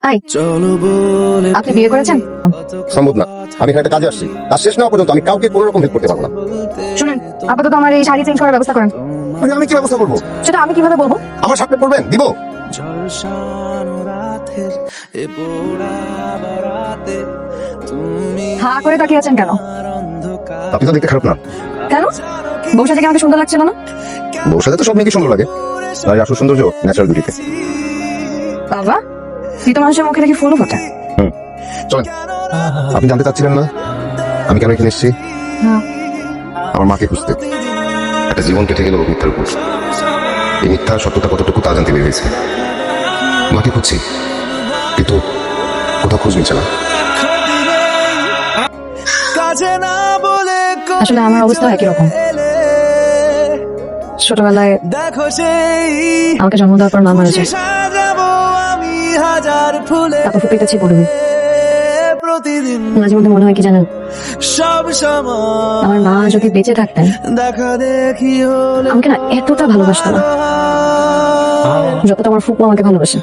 High, আপনি বিয়ে করেছেন? সম্ভব না, আমি এখানে একটা কাজে আসছি, কাজ শেষ না হওয়া পর্যন্ত আমি কাউকে কোনো রকম হেল্প করতে পারবো না। শুনুন, আপাতত আমার এই শাড়ি চেঞ্জ করার ব্যবস্থা করেন। আমি কি ব্যবস্থা করবো? সেটা আমি কিভাবে বলবো? আমার সাথে করবেন, দিব। হা করে তাকিয়ে আছেন কেন? আপনি তো দেখতে খারাপ না। কেন? বউ সাথে আমাকে সুন্দর লাগছিল না? বউর সাথে তো সব মেয়েকে সুন্দর লাগে, তাই আসল সৌন্দর্য ন্যাচারাল বিউটিতে। বাবা, মৃত মানুষের মুখে দেখি ফুলও ফোটে। চলেন। আপনি জানতে চাচ্ছিলেন না আমি কেন এখানে এসেছি? না। আমার মাকে খুঁজতে। একটা জীবন কেটে গেল মিথ্যার উপর। এই মিথ্যার সত্যতা কতটুকু তা জানতে পেরেছি। মাকে খুঁজছি, কিন্তু কোথাও খোঁজ মিলছে না। আসলে আমার অবস্থা একই রকম। ছোটবেলায় আমাকে জন্ম দেওয়ার পর মা মারা যায়। তারপর ফুপিতেছি বলবি। মাঝে মধ্যে মনে হয় কি জানেন, আমার মা যদি বেঁচে থাকতেন আমাকে না এতটা ভালোবাসতো না যতটা আমার ফুপু আমাকে ভালোবাসে।